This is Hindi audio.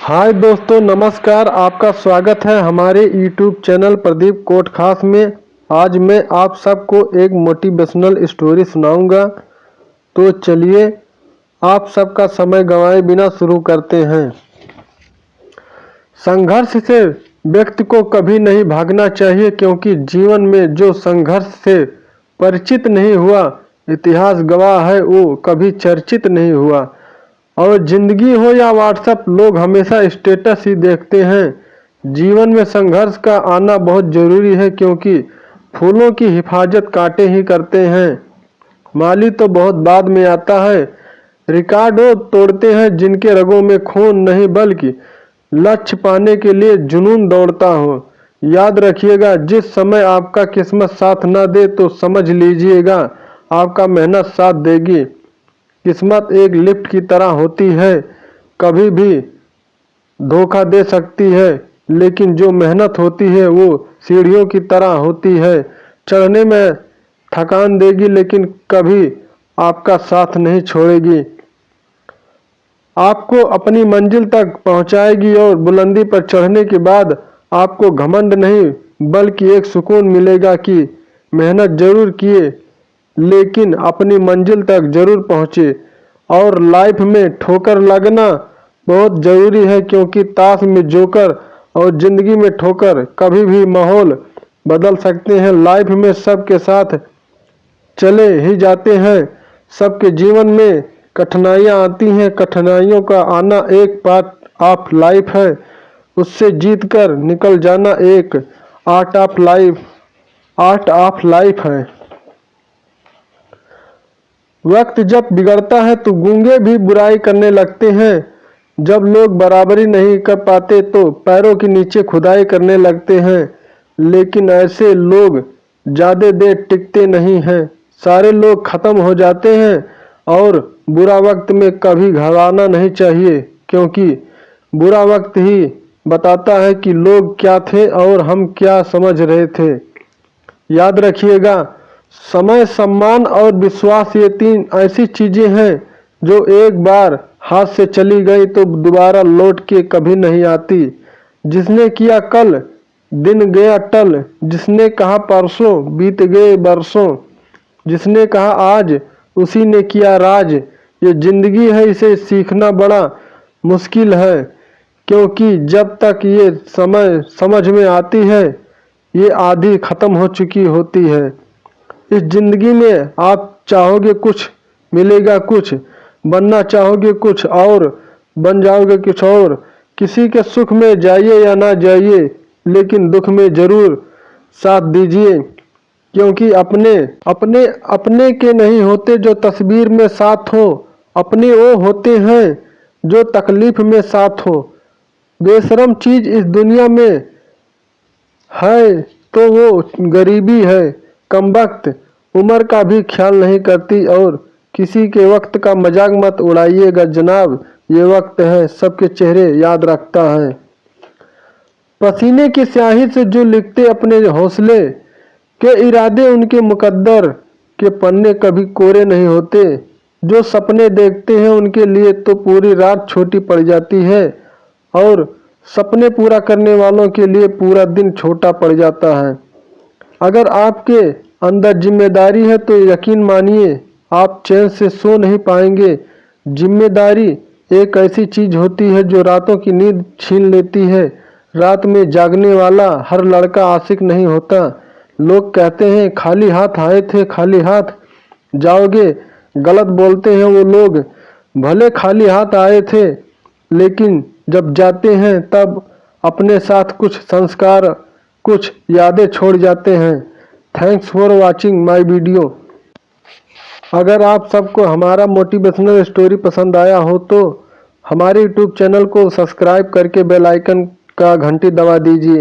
हाय दोस्तों, नमस्कार। आपका स्वागत है हमारे YouTube चैनल प्रदीप कोटखास में। आज मैं आप सबको एक मोटिवेशनल स्टोरी सुनाऊंगा। तो चलिए आप सबका समय गंवाए बिना शुरू करते हैं। संघर्ष से व्यक्ति को कभी नहीं भागना चाहिए, क्योंकि जीवन में जो संघर्ष से परिचित नहीं हुआ, इतिहास गवाह है, वो कभी चर्चित नहीं हुआ। और जिंदगी हो या व्हाट्सएप, लोग हमेशा स्टेटस ही देखते हैं। जीवन में संघर्ष का आना बहुत जरूरी है, क्योंकि फूलों की हिफाजत कांटे ही करते हैं। माली तो बहुत बाद में आता है। रिकॉर्ड वो तोड़ते हैं जिनके रगों में खून नहीं, बल्कि लक्ष्य पाने के लिए जुनून दौड़ता हो। याद रखिएगा, जिस समय आपका किस्मत साथ ना दे तो समझ लीजिएगा आपका मेहनत साथ देगी। किस्मत एक लिफ्ट की तरह होती है, कभी भी धोखा दे सकती है, लेकिन जो मेहनत होती है वो सीढ़ियों की तरह होती है। चढ़ने में थकान देगी, लेकिन कभी आपका साथ नहीं छोड़ेगी। आपको अपनी मंजिल तक पहुंचाएगी, और बुलंदी पर चढ़ने के बाद आपको घमंड नहीं बल्कि एक सुकून मिलेगा कि मेहनत जरूर किए, लेकिन अपनी मंजिल तक जरूर पहुँचे। और लाइफ में ठोकर लगना बहुत ज़रूरी है, क्योंकि ताश में जोकर और ज़िंदगी में ठोकर कभी भी माहौल बदल सकते हैं। लाइफ में सबके साथ चले ही जाते हैं, सबके जीवन में कठिनाइयाँ आती हैं। कठिनाइयों का आना एक पार्ट ऑफ लाइफ है, उससे जीत कर निकल जाना एक आर्ट ऑफ लाइफ है। वक्त जब बिगड़ता है तो गूंगे भी बुराई करने लगते हैं। जब लोग बराबरी नहीं कर पाते तो पैरों के नीचे खुदाई करने लगते हैं, लेकिन ऐसे लोग ज़्यादा देर टिकते नहीं हैं। सारे लोग ख़त्म हो जाते हैं, और बुरा वक्त में कभी घबराना नहीं चाहिए, क्योंकि बुरा वक्त ही बताता है कि लोग क्या थे और हम क्या समझ रहे थे। याद रखिएगा, समय, सम्मान और विश्वास, ये तीन ऐसी चीजें हैं जो एक बार हाथ से चली गई तो दोबारा लौट के कभी नहीं आती। जिसने किया कल, दिन गया टल। जिसने कहा परसों, बीत गए बरसों। जिसने कहा आज, उसी ने किया राज। ये जिंदगी है, इसे सीखना बड़ा मुश्किल है, क्योंकि जब तक ये समय समझ में आती है, ये आधी खत्म हो चुकी होती है। इस जिंदगी में आप चाहोगे कुछ, मिलेगा कुछ। बनना चाहोगे कुछ और, बन जाओगे कुछ और। किसी के सुख में जाइए या ना जाइए, लेकिन दुख में जरूर साथ दीजिए, क्योंकि अपने के नहीं होते जो तस्वीर में साथ हो। अपने वो होते हैं जो तकलीफ में साथ हो। बेशरम चीज इस दुनिया में है तो वो गरीबी है। कमबख्त उम्र का भी ख्याल नहीं करती, और किसी के वक्त का मजाक मत उड़ाइएगा जनाब। ये वक्त है, सबके चेहरे याद रखता है। पसीने की स्याही से जो लिखते अपने हौसले के इरादे, उनके मुकद्दर के पन्ने कभी कोरे नहीं होते। जो सपने देखते हैं उनके लिए तो पूरी रात छोटी पड़ जाती है, और सपने पूरा करने वालों के लिए पूरा दिन छोटा पड़ जाता है। अगर आपके अंदर जिम्मेदारी है तो यकीन मानिए आप चैन से सो नहीं पाएंगे। जिम्मेदारी एक ऐसी चीज होती है जो रातों की नींद छीन लेती है। रात में जागने वाला हर लड़का आशिक नहीं होता। लोग कहते हैं खाली हाथ आए थे, खाली हाथ जाओगे। गलत बोलते हैं वो लोग। भले खाली हाथ आए थे, लेकिन जब जाते हैं तब अपने साथ कुछ संस्कार, कुछ यादें छोड़ जाते हैं। Thanks for watching my video. अगर आप सबको हमारा मोटिवेशनल स्टोरी पसंद आया हो तो हमारे YouTube चैनल को सब्सक्राइब करके बेल आइकन का घंटी दबा दीजिए।